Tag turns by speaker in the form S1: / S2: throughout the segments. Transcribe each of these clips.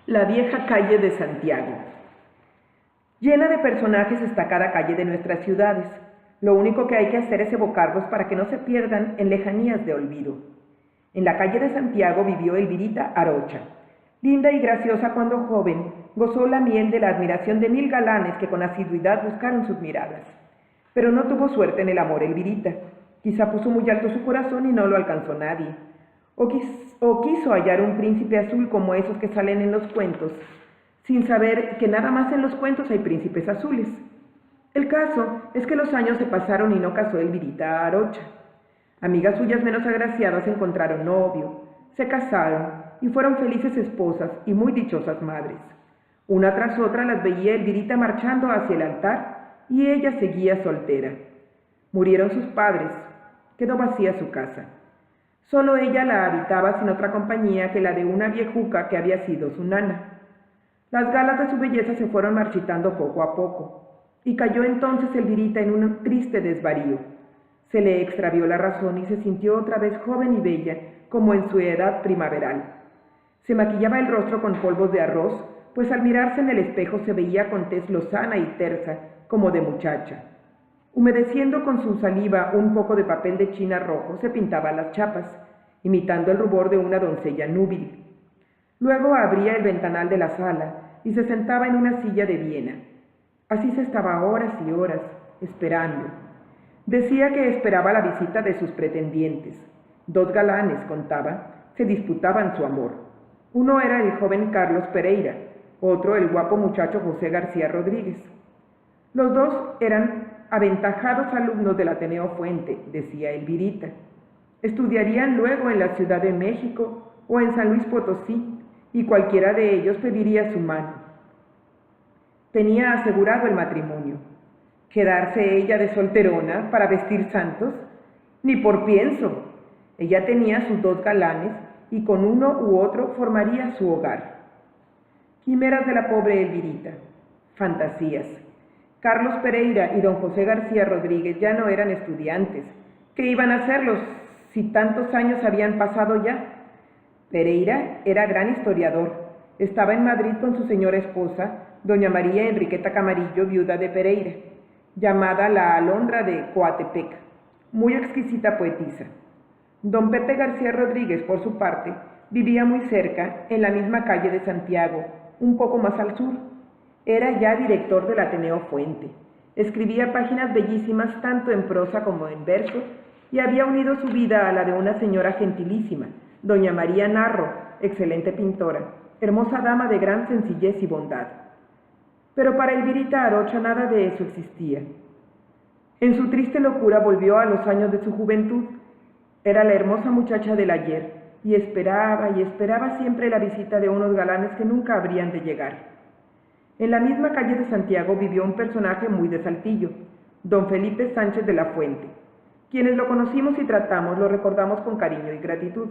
S1: La vieja calle de Santiago. Llena de personajes está cada calle de nuestras ciudades. Lo único que hay que hacer es evocarlos para que no se pierdan en lejanías de olvido. En la calle de Santiago vivió Elvirita Arocha. Linda y graciosa cuando joven, gozó la miel de la admiración de 1000 galanes que con asiduidad buscaron sus miradas. Pero no tuvo suerte en el amor Elvirita. Quizá puso muy alto su corazón y no lo alcanzó nadie. O quiso hallar un príncipe azul como esos que salen en los cuentos, sin saber que nada más en los cuentos hay príncipes azules. El caso es que los años se pasaron y no casó Elvirita Arocha. Amigas suyas menos agraciadas encontraron novio, se casaron y fueron felices esposas y muy dichosas madres. Una tras otra las veía Elvirita marchando hacia el altar y ella seguía soltera. Murieron sus padres, quedó vacía su casa. Solo ella la habitaba sin otra compañía que la de una viejuca que había sido su nana. Las galas de su belleza se fueron marchitando poco a poco, y cayó entonces Elvirita en un triste desvarío. Se le extravió la razón y se sintió otra vez joven y bella, como en su edad primaveral. Se maquillaba el rostro con polvos de arroz, pues al mirarse en el espejo se veía con tez lozana y tersa, como de muchacha. Humedeciendo con su saliva un poco de papel de china rojo, se pintaba las chapas, imitando el rubor de una doncella núbil. Luego abría el ventanal de la sala y se sentaba en una silla de Viena. Así se estaba horas y horas, esperando. Decía que esperaba la visita de sus pretendientes. 2 galanes, contaba, se disputaban su amor. Uno era el joven Carlos Pereira, otro el guapo muchacho José García Rodríguez. Los dos eran aventajados alumnos del Ateneo Fuente, decía Elvirita. Estudiarían luego en la Ciudad de México o en San Luis Potosí, y cualquiera de ellos pediría su mano. Tenía asegurado el matrimonio. ¿Quedarse ella de solterona para vestir santos? Ni por pienso. Ella tenía sus 2 galanes y con uno u otro formaría su hogar. Quimeras de la pobre Elvirita. Fantasías. Carlos Pereira y don José García Rodríguez ya no eran estudiantes. ¿Qué iban a hacerlos si tantos años habían pasado ya? Pereira era gran historiador. Estaba en Madrid con su señora esposa, doña María Enriqueta Camarillo, viuda de Pereira, llamada la Alondra de Coatepec, muy exquisita poetisa. Don Pepe García Rodríguez, por su parte, vivía muy cerca, en la misma calle de Santiago, un poco más al sur. Era ya director del Ateneo Fuente. Escribía páginas bellísimas tanto en prosa como en verso y había unido su vida a la de una señora gentilísima, doña María Narro, excelente pintora, hermosa dama de gran sencillez y bondad. Pero para Elvirita Arocha nada de eso existía. En su triste locura volvió a los años de su juventud. Era la hermosa muchacha del ayer y esperaba siempre la visita de unos galanes que nunca habrían de llegar. En la misma calle de Santiago vivió un personaje muy de Saltillo, don Felipe Sánchez de la Fuente. Quienes lo conocimos y tratamos lo recordamos con cariño y gratitud.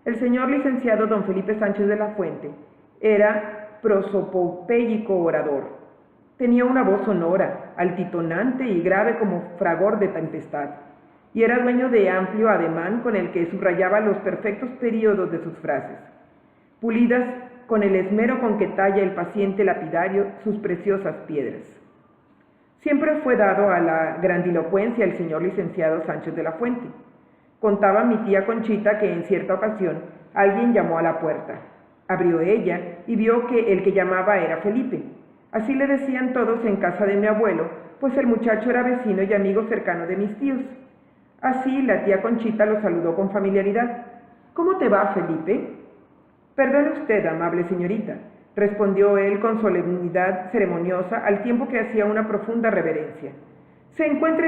S1: El señor licenciado don Felipe Sánchez de la Fuente era prosopopéyico orador. Tenía una voz sonora, altitonante y grave como fragor de tempestad, y era dueño de amplio ademán con el que subrayaba los perfectos períodos de sus frases, pulidas con el esmero con que talla el paciente lapidario sus preciosas piedras. Siempre fue dado a la grandilocuencia el señor licenciado Sánchez de la Fuente. Contaba mi tía Conchita que en cierta ocasión alguien llamó a la puerta. Abrió ella y vio que el que llamaba era Felipe. Así le decían todos en casa de mi abuelo, pues el muchacho era vecino y amigo cercano de mis tíos. Así la tía Conchita lo saludó con familiaridad. «¿Cómo te va, Felipe?» «Perdone usted, amable señorita», respondió él con solemnidad ceremoniosa al tiempo que hacía una profunda reverencia. «¿Se encuentra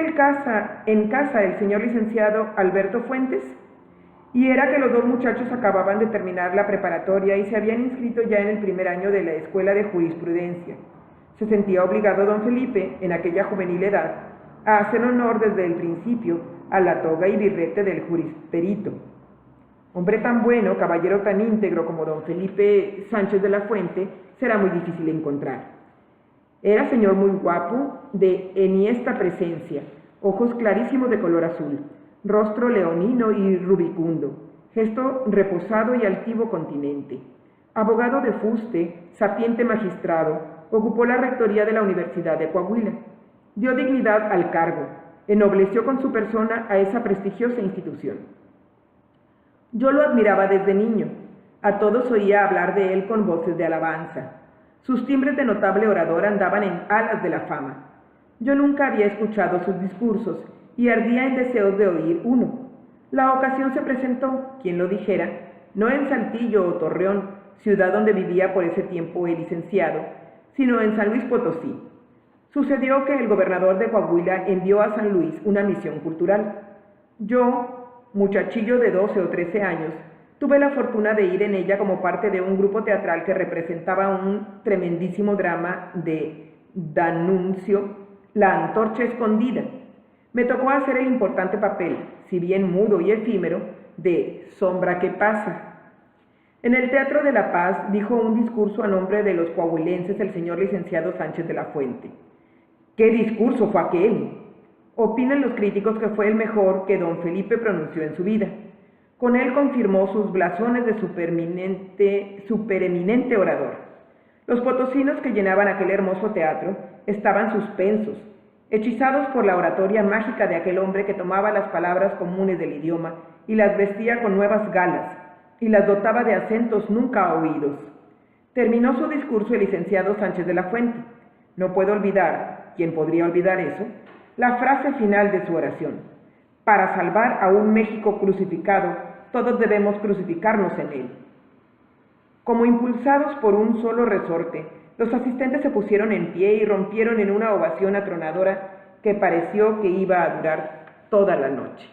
S1: en casa el señor licenciado Alberto Fuentes?» Y era que los 2 muchachos acababan de terminar la preparatoria y se habían inscrito ya en el primer año de la escuela de jurisprudencia. Se sentía obligado don Felipe, en aquella juvenil edad, a hacer honor desde el principio a la toga y birrete del jurisperito. Hombre tan bueno, caballero tan íntegro como don Felipe Sánchez de la Fuente, será muy difícil encontrar. Era señor muy guapo, de enhiesta presencia, ojos clarísimos de color azul, rostro leonino y rubicundo, gesto reposado y altivo continente, Abogado de fuste, sapiente magistrado, ocupó la rectoría de la Universidad de Coahuila. Dio dignidad al cargo, ennobleció con su persona a esa prestigiosa institución. Yo lo admiraba desde niño. A todos oía hablar de él con voces de alabanza. Sus timbres de notable orador andaban en alas de la fama. Yo nunca había escuchado sus discursos y ardía en deseos de oír uno. La ocasión se presentó, quien lo dijera, no en Saltillo o Torreón, ciudad donde vivía por ese tiempo el licenciado, sino en San Luis Potosí. Sucedió que el gobernador de Coahuila envió a San Luis una misión cultural. Yo, muchachillo de 12 o 13 años, tuve la fortuna de ir en ella como parte de un grupo teatral que representaba un tremendísimo drama de D'Annunzio, La Antorcha Escondida. Me tocó hacer el importante papel, si bien mudo y efímero, de Sombra que pasa. En el Teatro de la Paz dijo un discurso a nombre de los coahuilenses el señor licenciado Sánchez de la Fuente. ¿Qué discurso fue aquel? Opinan los críticos que fue el mejor que don Felipe pronunció en su vida. Con él confirmó sus blasones de supereminente orador. Los potosinos que llenaban aquel hermoso teatro estaban suspensos, hechizados por la oratoria mágica de aquel hombre que tomaba las palabras comunes del idioma y las vestía con nuevas galas, y las dotaba de acentos nunca oídos. Terminó su discurso el licenciado Sánchez de la Fuente. No puedo olvidar, ¿quién podría olvidar eso?, la frase final de su oración. Para salvar a un México crucificado, todos debemos crucificarnos en él. Como impulsados por un solo resorte, los asistentes se pusieron en pie y rompieron en una ovación atronadora que pareció que iba a durar toda la noche.